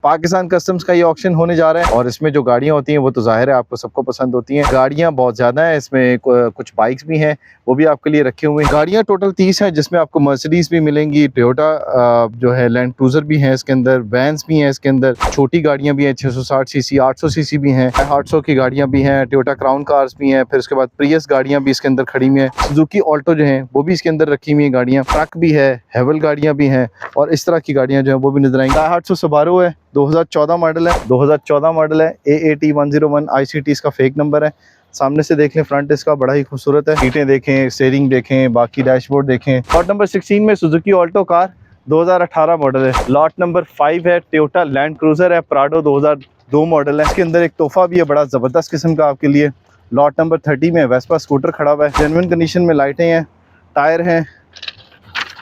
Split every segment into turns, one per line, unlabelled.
Pakistan customs का ये auction होने जा रहा है और इसमें जो गाड़ियां होती हैं वो तो जाहिर है आपको सबको पसंद होती हैं। गाड़ियां बहुत ज़्यादा हैं, इसमें कुछ बाइक्स भी हैं, वो भी आपके लिए रखे हुए हैं। गाड़ियां टोटल 30 हैं, जिसमें आपको मर्सिडीज़ भी मिलेंगी, टोयोटा जो है लैंड क्रूज़र भी हैं इसके अंदर, वैन्स भी हैं इसके अंदर, छोटी गाड़ियाँ भी हैं 660 सीसी 800 सीसी भी हैं, 800 की गाड़ियाँ भी हैं, टोयोटा क्राउन कार्स भी हैं, फिर उसके बाद प्रियस गाड़ियाँ भी इसके अंदर खड़ी हुई हैं, सुजुकी ऑल्टो जो हैं वो भी इसके अंदर रखी हुई हैं गाड़ियाँ, ट्रक भी है, हेवल गाड़ियाँ भी हैं और इस तरह की गाड़ियाँ जो है वो भी नजर आएंगी। 800 सबारो है, 2014 मॉडल है, 2014 मॉडल है, AAT 101 ICT इसका फेक नंबर है। सामने से देख लें, फ्रंट इसका बड़ा ही खूबसूरत है, सीटें देखें, स्टीयरिंग देखें, बाकी डैशबोर्ड देखें। लॉट नंबर 16 में सुजुकी ऑल्टो कार 2018 मॉडल है। लॉट नंबर 5 है, टोयोटा लैंड क्रूजर है, प्राडो 2002 मॉडल है। इसके अंदर एक तोहफा भी है बड़ा ज़बरदस्त किस्म का आपके लिए। लॉट नंबर 30 में वेस्पा स्कूटर खड़ा हुआ है, जेन्युइन कंडीशन में लाइटें हैं, टायर हैं,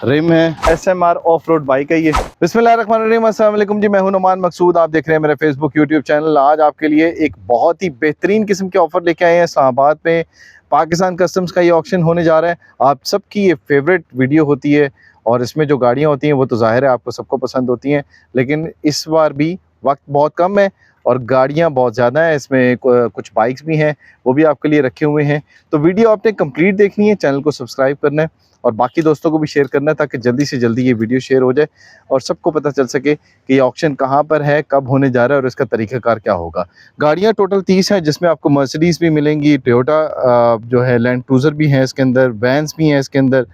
रिम है, SMR ऑफ रोड बाइक है ये। बिस्मिल्लाहिर्रहमानिर्रहीम, अस्सलाम वालेकुम जी, मैं हूं नुमान मकसूद, आप देख रहे हैं मेरा फेसबुक यूट्यूब चैनल। आज आपके लिए एक बहुत ही बेहतरीन किस्म के ऑफर लेके आए हैं। इस्लामाबाद में पाकिस्तान कस्टम्स का ये ऑक्शन होने जा रहा है। आप सबकी ये फेवरेट वीडियो होती है और इसमें जो गाड़ियाँ होती हैं वो तो ज़ाहिर है आपको सबको पसंद होती हैं, लेकिन इस बार भी वक्त बहुत कम है और गाड़ियाँ बहुत ज़्यादा हैं। इसमें कुछ बाइक्स भी हैं, वो भी आपके लिए रखे हुए हैं। तो वीडियो आपने कंप्लीट देखनी है, चैनल को सब्सक्राइब करना है और बाकी दोस्तों को भी शेयर करना है ताकि जल्दी से जल्दी ये वीडियो शेयर हो जाए और सबको पता चल सके कि ये ऑक्शन कहाँ पर है, कब होने जा रहा है और इसका तरीक़ाकार क्या होगा। गाड़ियाँ टोटल 30 हैं, जिसमें आपको मर्सिडीज़ भी मिलेंगी, टोयोटा जो है लैंड क्रूज़र भी हैं इसके अंदर, वैन्स भी हैं इसके अंदर,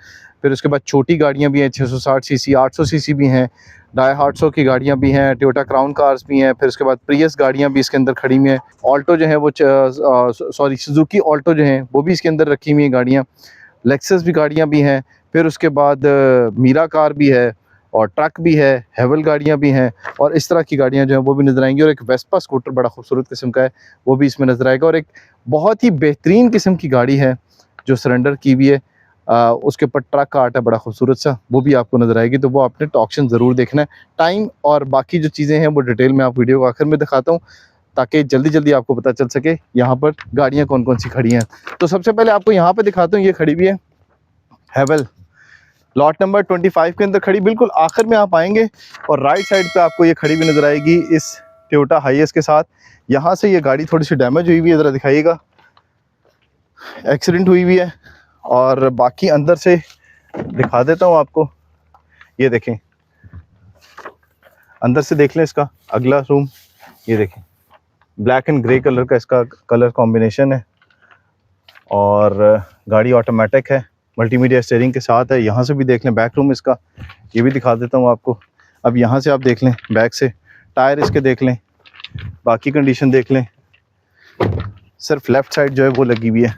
फिर उसके बाद छोटी गाड़ियाँ भी हैं 660 सीसी 800 सीसी भी हैं, 850 की गाड़ियाँ भी हैं, टोयोटा क्राउन कार्स भी हैं, फिर उसके बाद प्रियस गाड़ियाँ भी इसके अंदर खड़ी हुई हैं, ऑल्टो जो है वो सॉरी सुजुकी ऑल्टो जो हैं वो भी इसके अंदर रखी हुई हैं गाड़ियाँ, लेक्सस भी गाड़ियाँ भी हैं, फिर उसके बाद मीरा कार भी है और ट्रक भी है, हेवल गाड़ियाँ भी हैं और इस तरह की गाड़ियाँ जो हैं वो भी नज़र आएंगी और एक वेस्पा स्कूटर बड़ा खूबसूरत किस्म का है वो भी इसमें नज़र आएगा और एक बहुत ही बेहतरीन किस्म की गाड़ी है जो सरेंडर की हुई है, उसके ऊपर ट्रक का आर्ट है बड़ा खूबसूरत सा, वो भी आपको नज़र आएगी। तो वो आपने ऑक्शन ज़रूर देखना है। टाइम और बाकी जो चीज़ें हैं वो डिटेल में आप वीडियो को आखिर में दिखाता हूँ ताकि जल्दी जल्दी आपको पता चल सके यहाँ पर गाड़ियाँ कौन कौन सी खड़ी हैं। तो सबसे पहले आपको यहाँ पर दिखाता हूँ, ये खड़ी हुई है हेवल, लॉट नंबर 25 के अंदर खड़ी, बिल्कुल आखिर में आप आएंगे और राइट साइड पे आपको ये खड़ी हुई नज़र आएगी इस टोयोटा हाईएस के साथ। यहाँ से ये गाड़ी थोड़ी सी डैमेज हुई हुई है, ज़रा दिखाइएगा, एक्सीडेंट हुई हुई है और बाकी अंदर से दिखा देता हूँ आपको। ये देखें, अंदर से देख लें इसका अगला रूम, ये देखें ब्लैक एंड ग्रे कलर का इसका कलर कॉम्बिनेशन है और गाड़ी ऑटोमेटिक है, मल्टीमीडिया स्टीयरिंग के साथ है। यहाँ से भी देख लें बैक रूम इसका, ये भी दिखा देता हूँ आपको। अब यहाँ से आप देख लें बैक से, टायर इसके देख लें, बाकी कंडीशन देख लें, सिर्फ लेफ़्ट साइड जो है वो लगी हुई है।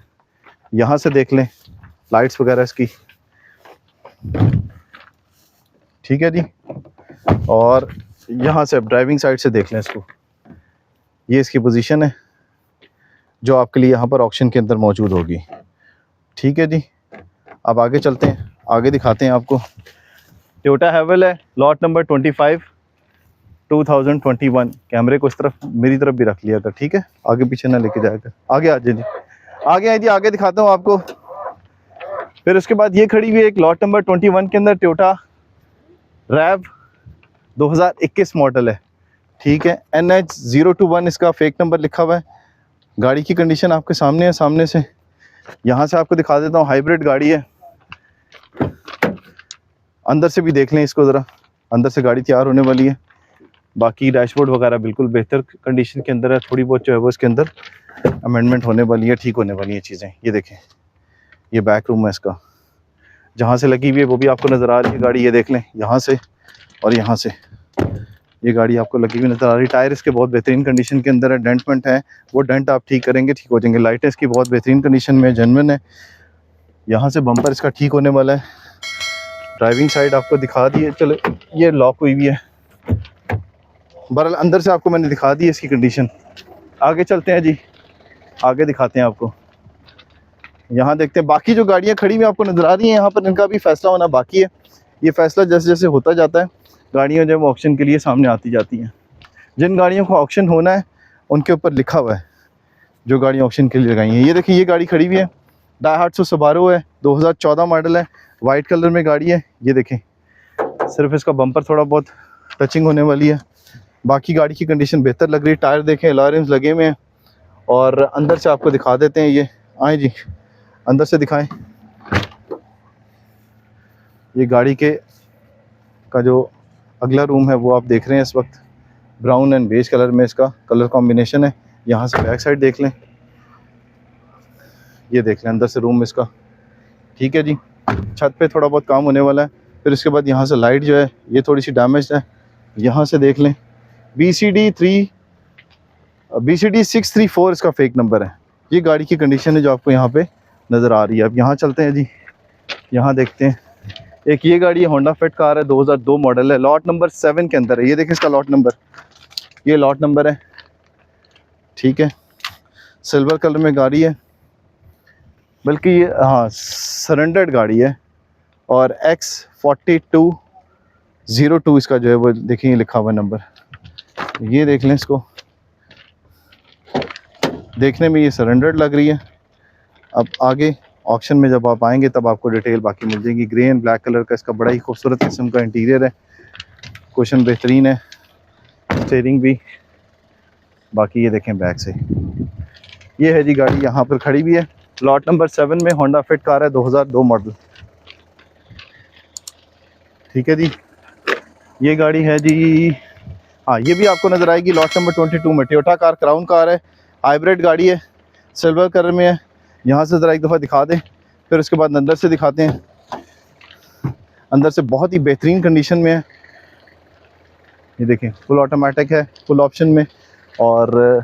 यहाँ से देख लें लाइट्स वगैरह इसकी, ठीक है जी। और यहाँ से अब ड्राइविंग साइड से देख लें इसको, ये इसकी पोजीशन है जो आपके लिए यहाँ पर ऑक्शन के अंदर मौजूद होगी, ठीक है जी। अब आगे चलते हैं, आगे दिखाते हैं आपको। टोयोटा हेवल है, लॉट नंबर 25 2021। कैमरे को इस तरफ मेरी तरफ भी रख लिया कर, ठीक है, आगे पीछे ना लेके जाएगा। आगे आ जाइए जी, आगे आए जी, आगे दिखाता हूँ आपको। फिर उसके बाद ये खड़ी हुई है एक लॉट नंबर 21 के अंदर, टोयोटा रैव 2021 मॉडल है, ठीक है, NH021 इसका फेक नंबर लिखा हुआ है। गाड़ी की कंडीशन आपके सामने है, सामने से यहाँ से आपको दिखा देता हूँ, हाइब्रिड गाड़ी है। अंदर से भी देख लें इसको ज़रा, अंदर से गाड़ी तैयार होने वाली है। बाकी डैशबोर्ड वगैरह बिल्कुल बेहतर कंडीशन के अंदर है, थोड़ी बहुत जो है वो इसके अंदर अमेंडमेंट होने वाली है, ठीक होने वाली है चीज़ें। ये देखें, ये बैक रूम है इसका, जहाँ से लगी हुई है वो भी आपको नज़र आ रही है गाड़ी, ये देख लें यहाँ से और यहाँ से ये गाड़ी आपको लगी हुई नज़र आ रही है। टायर इसके बहुत बेहतरीन कंडीशन के अंदर है, डेंट वेंट है वो डेंट आप ठीक करेंगे ठीक हो जाएंगे। लाइटें इसकी बहुत बेहतरीन कंडीशन में, जेन्युइन है। यहाँ से बम्पर इसका ठीक होने वाला है। ड्राइविंग साइड आपको दिखा दी है, चलो ये लॉक हुई हुई है, बहरहाल अंदर से आपको मैंने दिखा दी है इसकी कंडीशन। आगे चलते हैं जी, आगे दिखाते हैं आपको। यहाँ देखते हैं बाकी जो गाड़ियाँ खड़ी हुई आपको नज़र आ रही हैं यहाँ पर, इनका भी फैसला होना बाकी है। ये फैसला जैसे जैसे होता जाता है गाड़ियाँ जो ऑक्शन के लिए सामने आती जाती हैं। जिन गाड़ियों को ऑक्शन होना है उनके ऊपर लिखा हुआ है जो गाड़ियाँ ऑक्शन के लिए लगाई हैं। ये देखिए, ये गाड़ी खड़ी हुई है, 850 सबारो है, 2014 मॉडल है, वाइट कलर में गाड़ी है। ये देखें, सिर्फ इसका बम्पर थोड़ा बहुत टचिंग होने वाली है। बाकी गाड़ी की कंडीशन बेहतर लग रही है। टायर देखें, अलॉय रिम्स लगे हुए हैं। और अंदर से आपको दिखा देते हैं, ये आए जी, अंदर से दिखाएं। ये गाड़ी के का जो अगला रूम है वो आप देख रहे हैं इस वक्त, ब्राउन एंड बेज कलर में इसका कलर कॉम्बिनेशन है। यहाँ से बैक साइड देख लें, ये देख लें अंदर से रूम इसका। ठीक है जी, छत पे थोड़ा बहुत काम होने वाला है। फिर उसके बाद यहाँ से लाइट जो है ये थोड़ी सी डैमेज है, यहाँ से देख लें। BCD 634 इसका फेक नंबर है। ये गाड़ी की कंडीशन है जो आपको यहाँ पे नज़र आ रही है। अब यहाँ चलते हैं जी, यहाँ देखते हैं। एक ये गाड़ी है, होंडा फिट कार है, 2002 मॉडल है, लॉट नंबर 7 के अंदर है। ये देखें इसका लॉट नंबर, ये लॉट नंबर है। ठीक है, सिल्वर कलर में गाड़ी है, बल्कि ये हाँ सरेंडर्ड गाड़ी है। और X4202 इसका जो है वो देखिए लिखा हुआ नंबर। ये देख लें, इसको देखने में ये सरेंडर्ड लग रही है। अब आगे ऑक्शन में जब आप आएंगे तब आपको डिटेल बाकी मिल जाएगी। ग्रे एंड ब्लैक कलर का इसका बड़ा ही खूबसूरत किस्म का इंटीरियर है, कुशन बेहतरीन है, स्टीयरिंग भी। बाकी ये देखें बैक से, ये है जी गाड़ी यहाँ पर खड़ी भी है। लॉट नंबर 7 में होंडा फिट कार है, 2002 मॉडल। ठीक है जी, ये गाड़ी है जी, हाँ ये भी आपको नज़र आएगी लॉट नंबर 22 में। टोयोटा कार, क्राउन कार है, हाइब्रिड गाड़ी है, सिल्वर कलर में है। यहाँ से ज़रा एक दफ़ा दिखा दें, फिर उसके बाद अंदर से दिखाते हैं। अंदर से बहुत ही बेहतरीन कंडीशन में है। ये देखें, फुल ऑटोमेटिक है, फुल ऑप्शन में, और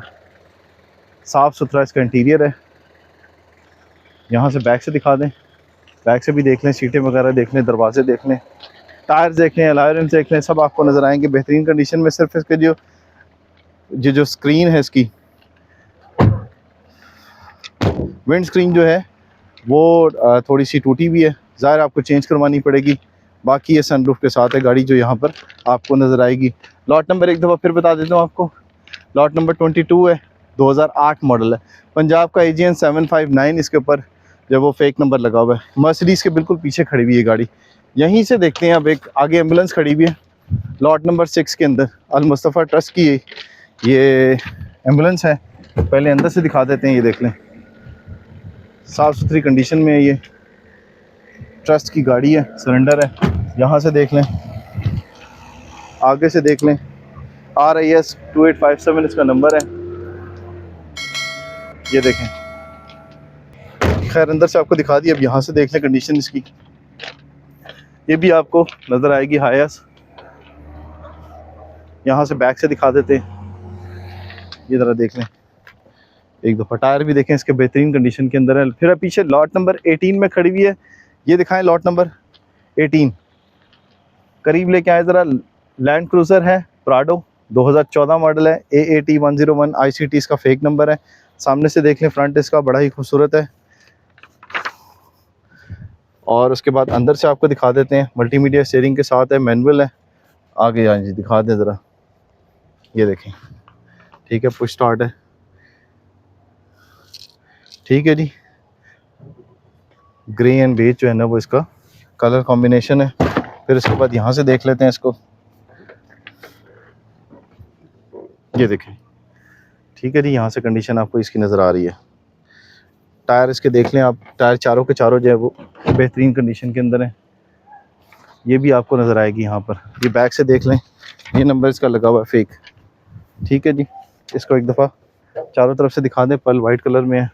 साफ़ सुथरा इसका इंटीरियर है। यहाँ से बैक से दिखा दें, बैक से भी देख लें, सीटें वगैरह देख लें, दरवाजे देख लें, टायर देख लें, अलॉय रिम्स देख लें, सब आपको नज़र आएंगे बेहतरीन कंडीशन में। सिर्फ इसके जो स्क्रीन है, इसकी विंड स्क्रीन जो है वो थोड़ी सी टूटी हुई है, ज़ाहिर आपको चेंज करवानी पड़ेगी। बाकी ये सनरूफ के साथ है गाड़ी जो यहाँ पर आपको नज़र आएगी। लॉट नंबर एक दफ़ा फिर बता देता हूँ आपको, लॉट नंबर 22 है, 2008 मॉडल है। पंजाब का AGN 759 इसके ऊपर जो वो फेक नंबर लगा हुआ है। मर्सिडीज़ के बिल्कुल पीछे खड़ी हुई है गाड़ी। यहीं से देखते हैं अब एक आगे एम्बुलेंस खड़ी हुई है, लॉट नंबर 6 के अंदर। अल मुस्तफ़ा ट्रस्ट की ये एम्बुलेंस है। पहले अंदर से दिखा देते हैं, ये देख लें, साफ़ सुथरी कंडीशन में है। ये ट्रस्ट की गाड़ी है, सरेंडर है। यहाँ से देख लें, आगे से देख लें, RIS 2857 इसका नंबर है। ये देखें, खैर अंदर से आपको दिखा दी। अब यहाँ से देख लें कंडीशन इसकी, ये भी आपको नज़र आएगी हायस। यहाँ से बैक से दिखा देते हैं, ये ज़रा देख लें एक दफ़ा। टायर भी देखें इसके बेहतरीन कंडीशन के अंदर है। फिर पीछे लॉट नंबर 18 में खड़ी हुई है, ये दिखाएं लॉट नंबर 18, करीब लेके आए ज़रा। लैंड क्रूज़र है, प्राडो, 2014 मॉडल है, AAT 101 ICT इसका फेक नंबर है। सामने से देख लें, फ्रंट इसका बड़ा ही खूबसूरत है। और उसके बाद अंदर से आपको दिखा देते हैं, मल्टीमीडिया स्टीयरिंग के साथ है, मैनुअल है। आगे आए जी, दिखा दें ज़रा, ये देखें। ठीक है, पुश स्टार्ट है। ठीक है जी, ग्रे एंड बेज जो है ना वो इसका कलर कॉम्बिनेशन है। फिर उसके बाद यहाँ से देख लेते हैं इसको, ये देखें। ठीक है जी, यहाँ से कंडीशन आपको इसकी नज़र आ रही है। टायर इसके देख लें आप, टायर चारों के चारों जो है वो बेहतरीन कंडीशन के अंदर है। ये भी आपको नज़र आएगी यहाँ पर। ये बैक से देख लें, ये नंबर इसका लगा हुआ है फेक। ठीक है जी, इसको एक दफ़ा चारों तरफ से दिखा दें, पर्ल वाइट कलर में है।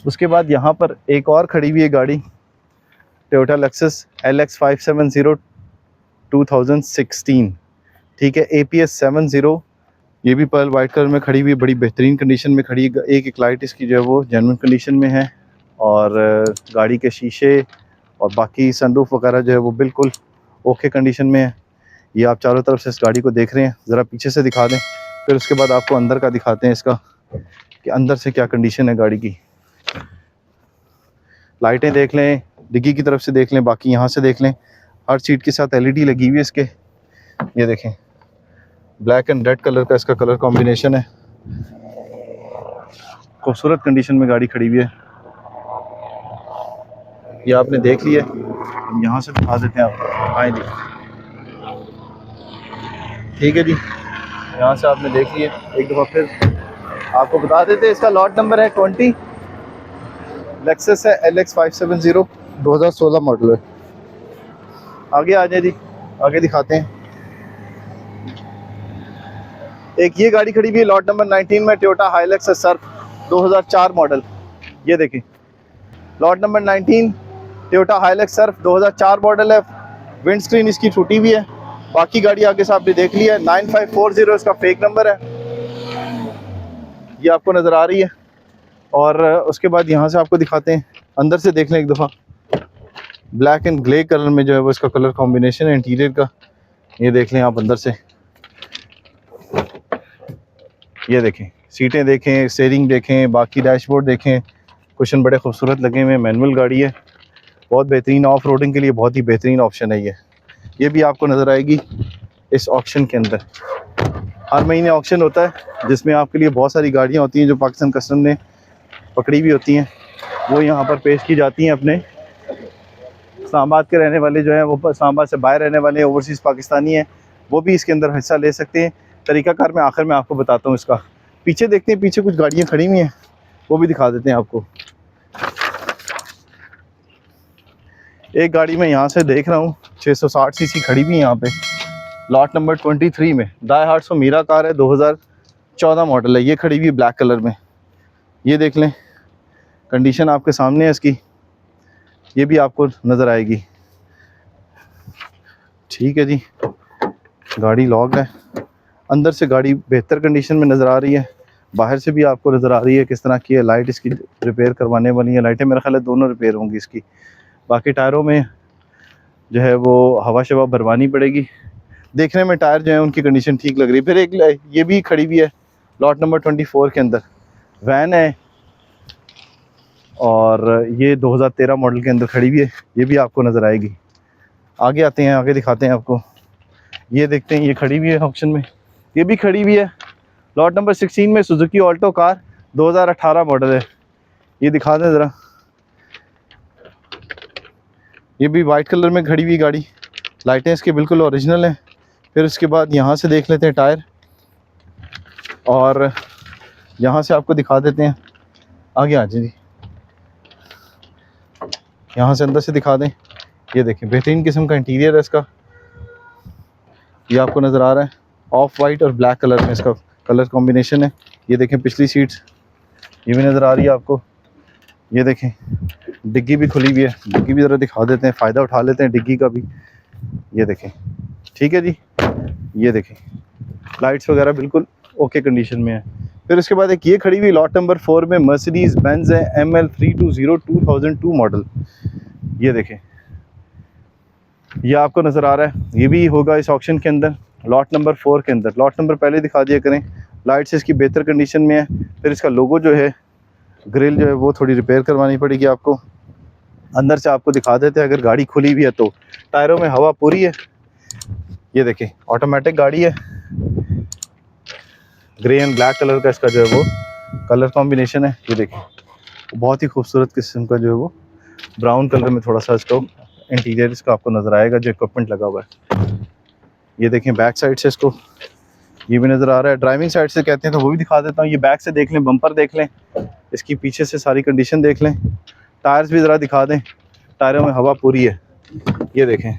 उसके बाद यहाँ पर एक और खड़ी हुई है गाड़ी, टोयोटा लक्सस LX 570 2016। ठीक है, APS 70, ये भी पर्ल वाइट कलर में खड़ी हुई है, बड़ी बेहतरीन कंडीशन में खड़ी है। एक लाइट इसकी जो है वो जेन्युइन कंडीशन में है, और गाड़ी के शीशे और बाकी सनरूफ वगैरह जो है वो बिल्कुल ओके कंडीशन में है। ये आप चारों तरफ से इस गाड़ी को देख रहे हैं, ज़रा पीछे से दिखा दें, फिर उसके बाद आपको अंदर का दिखाते हैं इसका कि अंदर से क्या कंडीशन है गाड़ी की। लाइटें देख लें, डिग्गी की तरफ से देख लें, बाकी यहाँ से देख लें। हर सीट के साथ LED लगी हुई है इसके, ये देखें। ब्लैक एंड रेड कलर का इसका कलर कॉम्बिनेशन है। खूबसूरत कंडीशन में गाड़ी खड़ी हुई है। ये आपने देख लिया, यहाँ से दिखा देते हैं आपको। आए जी, ठीक है जी, यहाँ से आपने देख लिया। एक दफ़ा फिर आपको बता देते हैं, इसका लॉट नंबर है 20, लेक्सस है LX 570, 2016 मॉडल है। आगे आ जाए जी, आगे दिखाते हैं। एक ये गाड़ी खड़ी हुई है लॉट नंबर 19 में, टोयोटा हाइलक्स सर्फ 2004 मॉडल। ये देखें, lot number 19 Toyota Hilux Surf 2004 model है। विंड स्क्रीन इसकी टूटी हुई है, बाकी गाड़ी आगे से आपने देख लिया है। 9540 इसका फेक नंबर है, ये आपको नज़र आ रही है। और उसके बाद यहाँ से आपको दिखाते हैं, अंदर से देख लें एक दफ़ा। ब्लैक एंड ग्रे कलर में जो है वो इसका कलर कॉम्बिनेशन है इंटीरियर का। ये देख लें आप अंदर से, ये देखें, सीटें देखें, स्टीयरिंग देखें, बाकी डैशबोर्ड देखें, कुशन बड़े खूबसूरत लगे हुए हैं। मैनुअल गाड़ी है, बहुत बेहतरीन, ऑफ रोडिंग के लिए बहुत ही बेहतरीन ऑप्शन है ये भी आपको नज़र आएगी इस ऑक्शन के अंदर। हर महीने ऑक्शन होता है जिसमें आपके लिए बहुत सारी गाड़ियाँ होती हैं जो पाकिस्तान कस्टम ने पकड़ी भी होती हैं, वो यहाँ पर पेश की जाती हैं। अपने इस्लामाबाद के रहने वाले जो हैं, वो इस्लामाबाद से बाहर रहने वाले ओवरसीज़ पाकिस्तानी हैं, वो भी इसके अंदर हिस्सा ले सकते हैं। तरीक़ाकार मैं आखिर में आपको बताता हूँ इसका। पीछे देखते हैं, पीछे कुछ गाड़ियाँ खड़ी हुई हैं, वो भी दिखा देते हैं आपको। एक गाड़ी मैं यहाँ से देख रहा हूँ 660 सीसी खड़ी हुई है यहाँ पे, लॉट नंबर 23 में। डाई हार्ट्स मीरा कार है, 2014 मॉडल है। ये खड़ी हुई ब्लैक कलर में, ये देख लें, कंडीशन आपके सामने है इसकी, ये भी आपको नज़र आएगी। ठीक है जी, गाड़ी लॉक है, अंदर से गाड़ी बेहतर कंडीशन में नज़र आ रही है, बाहर से भी आपको नज़र आ रही है किस तरह की है। लाइट इसकी रिपेयर करवाने वाली है, लाइटें मेरा ख्याल है दोनों रिपेयर होंगी इसकी। बाकी टायरों में जो है वो हवा शवा भरवानी पड़ेगी। देखने में टायर जो है उनकी कंडीशन ठीक लग रही है। फिर एक ये भी खड़ी हुई है लॉट नंबर 24 के अंदर, वैन है, और ये 2013 मॉडल के अंदर खड़ी हुई है, ये भी आपको नज़र आएगी। आगे आते हैं, आगे दिखाते हैं आपको। ये देखते हैं, ये खड़ी हुई है ऑप्शन में, ये भी खड़ी हुई है लॉट नंबर 16 में, सुजुकी ऑल्टो कार 2018 मॉडल है। ये दिखा दें ज़रा, ये भी वाइट कलर में खड़ी हुई गाड़ी, लाइटें इसकी बिल्कुल ओरिजिनल हैं। फिर उसके बाद यहाँ से देख लेते हैं टायर, और यहाँ से आपको दिखा देते हैं। आगे आ जाइए, यहाँ से अंदर से दिखा दें। ये देखें, बेहतरीन किस्म का इंटीरियर है इसका, ये आपको नज़र आ रहा है। ऑफ वाइट और ब्लैक कलर में इसका कलर कॉम्बिनेशन है। ये देखें, पिछली सीट्स ये भी नज़र आ रही है आपको। ये देखें, डिग्गी भी खुली हुई है, डिग्गी भी ज़रा दिखा देते हैं, फ़ायदा उठा लेते हैं डिग्गी का भी। ये देखें, ठीक है जी, ये देखें, लाइट्स वगैरह बिल्कुल ओके कंडीशन में है। फिर उसके बाद एक ये खड़ी हुई लॉट नंबर 4 में मर्सिडीज़ बेंज है, ML320 2002 मॉडल। ये देखें, ये आपको नज़र आ रहा है, ये भी होगा इस ऑक्शन के अंदर लॉट नंबर 4 के अंदर। लॉट नंबर पहले दिखा दिया करें, लाइट्स इसकी बेहतर कंडीशन में है। फिर इसका लोगो जो है, ग्रिल जो है वो थोड़ी रिपेयर करवानी पड़ेगी आपको। अंदर से आपको दिखा देते हैं, अगर गाड़ी खुली हुई है तो टायरों में हवा पूरी है। ये देखें, ऑटोमेटिक गाड़ी है, ग्रे एंड ब्लैक कलर का इसका जो है वो कलर कॉम्बिनेशन है। ये देखें, बहुत ही खूबसूरत किस्म का जो है वो ब्राउन कलर में थोड़ा सा इसको इंटीरियर इसका आपको नज़र आएगा जो इक्विपमेंट लगा हुआ है। ये देखें, बैक साइड से इसको ये भी नज़र आ रहा है। ड्राइविंग साइड से कहते हैं तो वो भी दिखा देता हूँ। ये बैक से देख लें, बम्पर देख लें, इसकी पीछे से सारी कंडीशन देख लें, टायर्स भी ज़रा दिखा दें, टायरों में हवा पूरी है। ये देखें,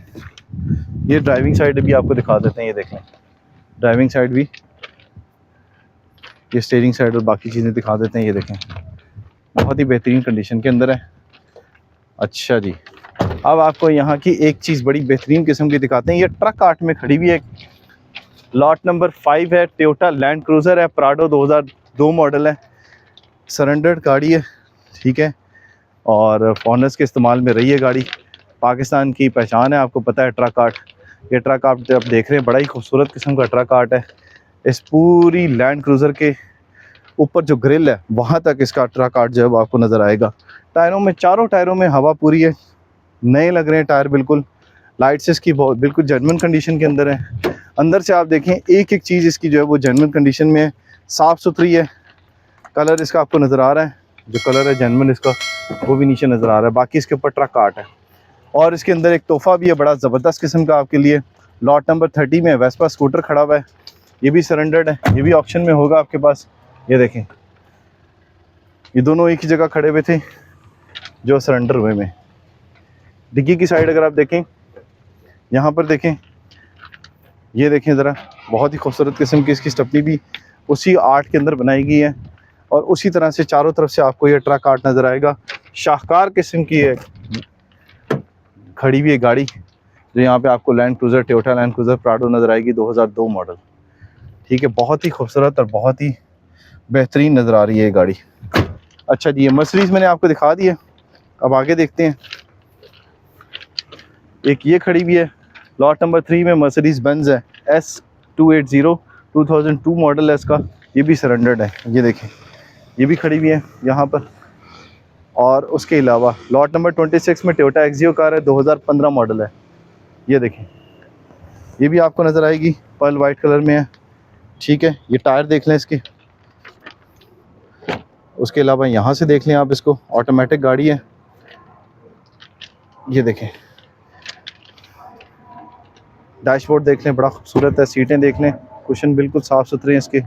ये ड्राइविंग साइड भी आपको दिखा देते हैं। ये देख लें, ड्राइविंग साइड भी, ये स्टीयरिंग साइड और बाकी चीज़ें दिखा देते हैं। ये देखें, बहुत ही बेहतरीन कंडीशन के अंदर है। अच्छा जी, अब आपको यहाँ की एक चीज़ बड़ी बेहतरीन किस्म की दिखाते हैं। ये ट्रक आर्ट में खड़ी हुई है, लॉट नंबर 5 है, टोयोटा लैंड क्रूज़र है, प्राडो 2002 मॉडल है, सरेंडर्ड गाड़ी है, ठीक है, और फॉरनर्स के इस्तेमाल में रही है गाड़ी। पाकिस्तान की पहचान है, आपको पता है ट्रक आर्ट। ये ट्रक आप देख रहे हैं, बड़ा ही खूबसूरत किस्म का ट्रक आर्ट है। इस पूरी लैंड क्रूज़र के ऊपर जो ग्रिल है वहाँ तक इसका ट्रक आर्ट जो है वो आपको नज़र आएगा। टायरों में, चारों टायरों में हवा पूरी है, नए लग रहे हैं टायर बिल्कुल। लाइट्स इसकी बहुत बिल्कुल जेन्युइन कंडीशन के अंदर है। अंदर से आप देखें, एक एक चीज़ इसकी जो है वो जेन्युइन कंडीशन में है, साफ़ सुथरी है। कलर इसका आपको नज़र आ रहा है, जो कलर है जेन्युइन इसका वो भी नीचे नज़र आ रहा है। बाकी इसके ऊपर ट्रक आर्ट है, और इसके अंदर एक तोहफ़ा भी है बड़ा ज़बरदस्त किस्म का आपके लिए। लॉट नंबर 30 में वेस्पा स्कूटर खड़ा हुआ है, ये भी सरेंडर्ड है, ये भी ऑप्शन में होगा आपके पास। ये देखें, ये दोनों एक ही जगह खड़े हुए थे जो सरेंडर हुए में। डिग्गी की साइड अगर आप देखें, यहाँ पर देखें, ये देखें ज़रा, बहुत ही खूबसूरत किस्म की इसकी स्टपनी भी उसी आर्ट के अंदर बनाई गई है और उसी तरह से चारों तरफ से आपको ये ट्रक आर्ट नज़र आएगा। शाहकार किस्म की है खड़ी हुई है गाड़ी, जो यहाँ पे आपको land cruiser, Toyota land cruiser Prado नज़र आएगी 2002 मॉडल। ठीक है, बहुत ही खूबसूरत और बहुत ही बेहतरीन नज़र आ रही है ये गाड़ी। अच्छा जी, ये मर्सिडीज़ मैंने आपको दिखा दी है, अब आगे देखते हैं। एक ये खड़ी हुई है, लॉट नंबर 3 में मर्सिडीज़ बेंज है, S280 2002 मॉडल है इसका, ये भी सरेंडर्ड है। ये देखें, ये भी खड़ी हुई है यहाँ पर। और उसके अलावा लॉट नंबर 26 में टोयोटा एक्सियो कार है, 2015 मॉडल है। ये देखें, ये भी आपको नज़र आएगी, पर्ल वाइट कलर में है। ठीक है, ये टायर देख लें इसके। उसके अलावा यहाँ से देख लें आप इसको, ऑटोमेटिक गाड़ी है। ये देखें, डैशबोर्ड देख लें, बड़ा खूबसूरत है। सीटें देख लें, कुशन बिल्कुल साफ़ सुथरे हैं इसके।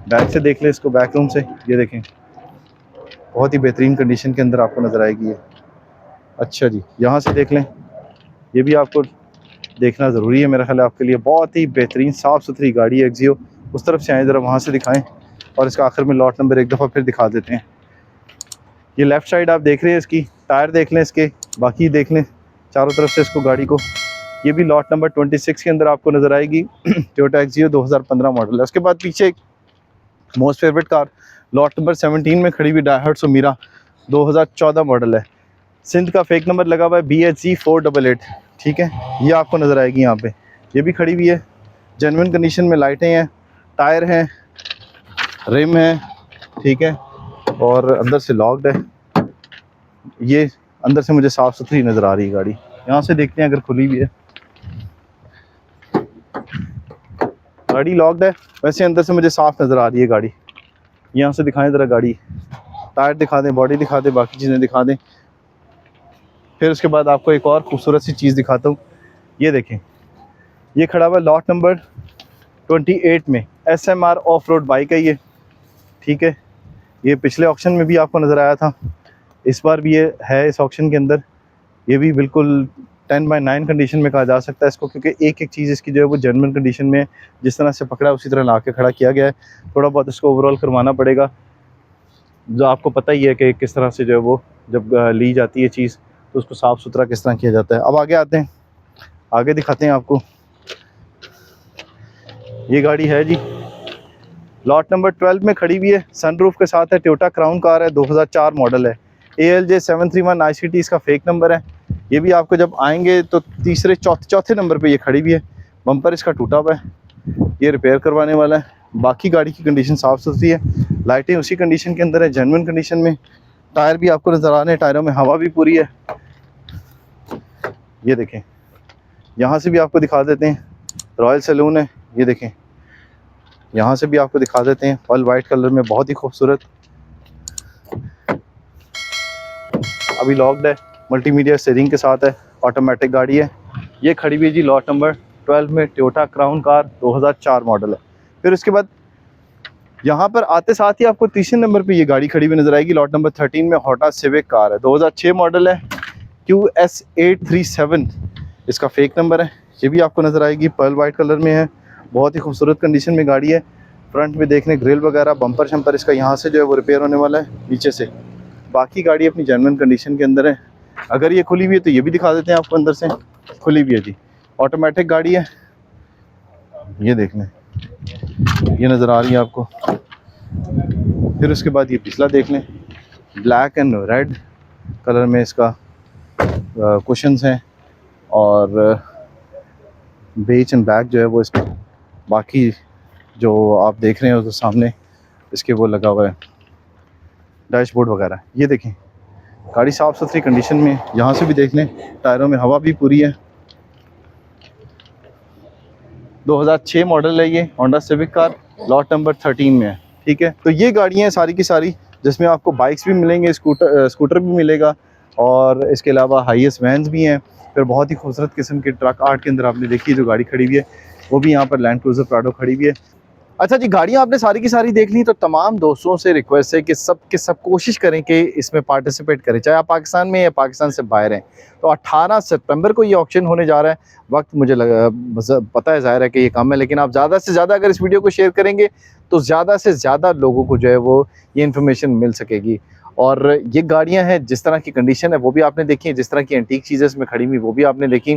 बैक से देख लें इसको, बैक रूम से, ये देखें, बहुत ही बेहतरीन कंडीशन के अंदर आपको नज़र आएगी ये। अच्छा जी, यहाँ से देख लें, ये भी आपको देखना ज़रूरी है मेरा ख्याल है आपके लिए। बहुत ही बेहतरीन साफ़ सुथरी गाड़ी है एक्सियो। उस तरफ से आए, ज़रा वहाँ से दिखाएं और इसका आखिर में लॉट नंबर एक दफ़ा फिर दिखा देते हैं। ये लेफ़्ट साइड आप देख रहे हैं, इसकी टायर देख लें इसके, बाकी देख लें चारों तरफ से इसको गाड़ी को। ये भी लॉट नंबर 26 के अंदर आपको नज़र आएगी, टोयोटा एक्सियो 2015 मॉडल है। उसके बाद पीछे एक most favourite car lot number 17 में खड़ी हुई डायहट्सो मीरा 2014 मॉडल है। सिंध का फेक नंबर लगा हुआ है BHG 488। ठीक है, ये आपको नज़र आएगी यहाँ पे, ये भी खड़ी हुई है, जेन्युइन कंडीशन में। लाइटें हैं, टायर हैं, रिम है, ठीक है, और अंदर से लॉक्ड है। ये अंदर से मुझे साफ़ सुथरी नज़र आ रही है गाड़ी। यहाँ से देखते हैं अगर खुली भी है, गाड़ी लॉक्ड है, वैसे अंदर से मुझे साफ़ नज़र आ रही है गाड़ी। यहाँ से दिखाएं ज़रा गाड़ी, टायर दिखा दें, बॉडी दिखा दें, बाकी चीज़ें दिखा दें। फिर उसके बाद आपको एक और खूबसूरत सी चीज़ दिखाता हूँ। ये देखें, ये खड़ा हुआ लॉट नंबर 28 में, SMR ऑफ रोड बाइक है ये। ठीक है, ये पिछले ऑक्शन में भी आपको नज़र आया था, इस बार भी ये है इस ऑक्शन के अंदर। ये भी बिल्कुल 10/9 कंडीशन में कहा जा सकता है इसको, क्योंकि एक एक चीज़ इसकी जो है वो जेन्युइन कंडीशन में, जिस तरह से पकड़ा उसी तरह ला के खड़ा किया गया है। थोड़ा बहुत इसको ओवरऑल करवाना पड़ेगा, जो आपको पता ही है कि किस तरह से जो है वो जब ली जाती है चीज़ तो उसको साफ़ सुथरा किस तरह किया जाता है। अब आगे आते हैं, आगे दिखाते हैं आपको। ये गाड़ी है जी, लॉट नंबर 12 में खड़ी हुई है, सनरूफ के साथ है, टोयोटा क्राउन कार है, 2004 मॉडल है। ALJ 731 ICT इसका फेक नंबर है। ये भी आपको जब आएंगे तो तीसरे चौथे नंबर पे ये खड़ी हुई है। बम्पर इसका टूटा हुआ है, ये रिपेयर करवाने वाला है। बाकी गाड़ी की कंडीशन साफ़ सुथरी है, लाइटें उसी कंडीशन के अंदर है, जेन्युइन कंडीशन में। टायर भी आपको नज़र आ रहे हैं, टायरों में हवा भी पूरी है। ये देखें, यहाँ से भी आपको दिखा देते हैं, रॉयल सैलून है। ये देखें, यहाँ से भी आपको दिखा देते हैं, पर्ल वाइट कलर में, बहुत ही खूबसूरत। अभी लॉक्ड है, मल्टीमीडिया स्टीयरिंग के साथ है, ऑटोमेटिक गाड़ी है। ये खड़ी हुई जी लॉट नंबर 12 में, टोयोटा क्राउन कार 2004 मॉडल है। फिर उसके बाद यहाँ पर आते साथ ही आपको तीसरे नंबर पे ये गाड़ी खड़ी हुई नज़र आएगी, लॉट नंबर 13 में, होंडा सिविक कार है, 2006 मॉडल है, QS837 इसका फेक नंबर है। ये भी आपको नज़र आएगी, पर्ल वाइट कलर में है, बहुत ही खूबसूरत कंडीशन में गाड़ी है। फ्रंट में देखने ग्रिल वगैरह, बम्पर शम्पर इसका यहाँ से जो है वो रिपेयर होने वाला है नीचे से। बाकी गाड़ी अपनी जेन्युइन कंडीशन के अंदर है। अगर ये खुली हुई है तो ये भी दिखा देते हैं आपको, अंदर से खुली हुई है जी, ऑटोमेटिक गाड़ी है। ये देख लें, ये नज़र आ रही है आपको। फिर उसके बाद ये पिछला देख लें, ब्लैक एंड रेड कलर में इसका कुशन्स हैं और बेज एंड ब्लैक जो है वो इसका। बाकी जो आप देख रहे हैं तो सामने इसके वो लगा हुआ है डैशबोर्ड वगैरह। ये देखें, गाड़ी साफ़ सुथरी कंडीशन में, यहाँ से भी देख लें, टायरों में हवा भी पूरी है। 2006 मॉडल है ये, Honda civic car, lot number 13 में है। ठीक है, तो ये गाड़ियाँ सारी की सारी, जिसमें आपको बाइक्स भी मिलेंगे, स्कूटर भी मिलेगा, और इसके अलावा हाईएस्ट वैन्स भी हैं, फिर बहुत ही खूबसूरत किस्म के ट्रक आर्ट के अंदर आपने देखी जो गाड़ी खड़ी हुई है, वो भी यहाँ पर लैंड क्रूजर प्राडो खड़ी हुई है। अच्छा जी, गाड़ियाँ आपने सारी की सारी देख ली, तो तमाम दोस्तों से रिक्वेस्ट है कि सब कोशिश करें कि इसमें पार्टिसिपेट करें, चाहे आप पाकिस्तान में या पाकिस्तान से बाहर हैं। तो 18 सितंबर को ये ऑक्शन होने जा रहा है। वक्त मुझे पता है, ज़ाहिर है कि ये कम है, लेकिन आप ज़्यादा से ज़्यादा अगर इस वीडियो को शेयर करेंगे तो ज़्यादा से ज़्यादा लोगों को जो है वो ये इन्फॉर्मेशन मिल सकेगी। और ये गाड़ियाँ हैं, जिस तरह की कंडीशन है वो भी आपने देखी है, जिस तरह की एंटीक चीज़ें इसमें खड़ी हुई वो भी आपने देखी।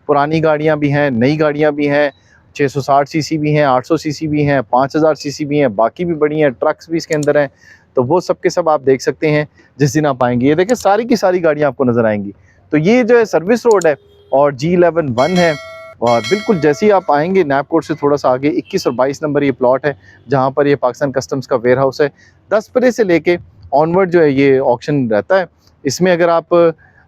पुरानी गाड़ियाँ भी हैं, नई गाड़ियाँ भी हैं, 660 सीसी भी हैं, 800 सीसी भी हैं, 5000 सीसी भी हैं, बाकी भी बड़ी हैं, ट्रक्स भी इसके अंदर हैं। तो वो सब के सब आप देख सकते हैं जिस दिन आप आएंगे। ये देखें, सारी की सारी गाड़ियाँ आपको नज़र आएंगी। तो ये जो है सर्विस रोड है और G11 1 है, और बिल्कुल जैसे ही आप आएंगे नैप कोर्ट से थोड़ा सा आगे 21 और 22 नंबर ये प्लॉट है, जहाँ पर ये पाकिस्तान कस्टम्स का वेयर हाउस है। 10 बजे से लेके ऑनवर्ड जो है ये ऑक्शन रहता है। इसमें अगर आप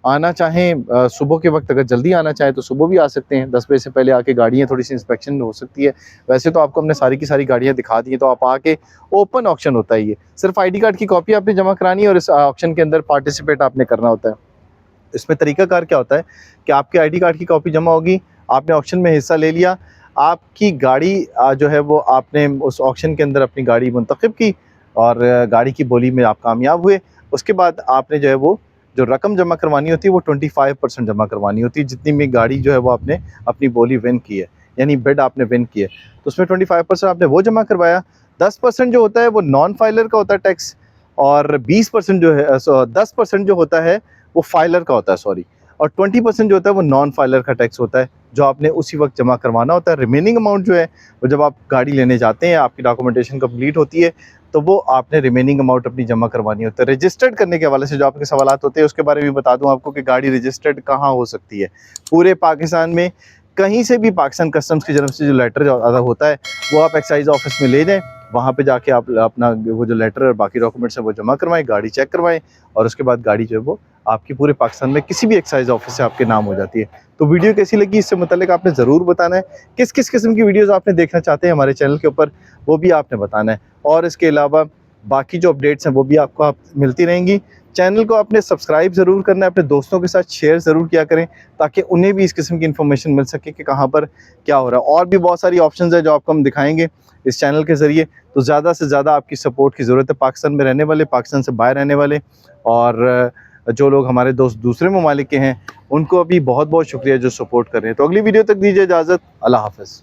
आना चाहें सुबह के वक्त, अगर जल्दी आना चाहें तो सुबह भी आ सकते हैं। 10 बजे से पहले आके गाड़ियाँ थोड़ी सी इंस्पेक्शन हो सकती है। वैसे तो आपको हमने सारी की सारी गाड़ियाँ दिखा दी हैं, तो आप आके ओपन ऑक्शन होता है ये, सिर्फ ID कार्ड की कॉपी आपने जमा करानी है और इस ऑक्शन के अंदर पार्टिसिपेट आपने करना होता है। इसमें तरीकाकार क्या होता है कि आपके ID कार्ड की कॉपी जमा होगी, आपने ऑक्शन में हिस्सा ले लिया, आपकी गाड़ी जो है वो आपने उस ऑक्शन के अंदर अपनी गाड़ी मुंतखब की और गाड़ी की बोली में आप कामयाब हुए। उसके बाद आपने जो है वो जो रकम जमा करवानी होती है वो 25% जमा करवानी होती है, जितनी में गाड़ी जो है वो आपने अपनी बोली विन की है, यानी बिड आपने विन की है। तो उसमें 25% आपने वो जमा करवाया। 10% जो होता है वो नॉन फाइलर का होता है टैक्स, और 20% जो है 10% जो होता है वो फाइलर का होता है, सॉरी, और 20% जो होता है वो नॉन फाइलर का टैक्स होता है, जो आपने उसी वक्त जमा करवाना होता है। रिमेनिंग अमाउंट जो है वो जब आप गाड़ी लेने जाते हैं, आपकी डॉक्यूमेंटेशन कंप्लीट होती है, तो वो आपने रिमेनिंग अमाउंट अपनी जमा करवानी होता है। रजिस्टर्ड करने के हवाले से जो आपके सवालात होते हैं उसके बारे में बता दूं आपको कि गाड़ी रजिस्टर्ड कहाँ हो सकती है। पूरे पाकिस्तान में कहीं से भी पाकिस्तान कस्टम्स की तरफ से जो लेटर होता है वो आप एक्साइज ऑफिस में ले जाएँ, वहाँ पे जाके आप अपना वो जो लेटर और बाकी डॉक्यूमेंट्स है वो जमा करवाएं, गाड़ी चेक करवाएं, और उसके बाद गाड़ी जो है वो आपकी पूरे पाकिस्तान में किसी भी एक्साइज ऑफिस से आपके नाम हो जाती है। तो वीडियो कैसी लगी इससे मुताल्लिक आपने ज़रूर बताना है। किस किस किस्म की वीडियोज़ आपने देखना चाहते हैं हमारे चैनल के ऊपर, वो भी आपने बताना है। और इसके अलावा बाकी जो अपडेट्स हैं वो भी आपको मिलती रहेंगी। चैनल को आपने सब्सक्राइब ज़रूर करना है, अपने दोस्तों के साथ शेयर ज़रूर किया करें, ताकि उन्हें भी इस किस्म की इन्फॉर्मेशन मिल सके कि कहाँ पर क्या हो रहा है। और भी बहुत सारी ऑप्शंस है जो आपको हम दिखाएंगे इस चैनल के ज़रिए। तो ज़्यादा से ज़्यादा आपकी सपोर्ट की ज़रूरत है, पाकिस्तान में रहने वाले, पाकिस्तान से बाहर रहने वाले, और जो लोग हमारे दोस्त दूसरे ममालिक के हैं उनको भी बहुत बहुत शुक्रिया जो सपोर्ट कर रहे हैं। तो अगली वीडियो तक दीजिए इजाज़त। अल्लाह हाफ़िज़।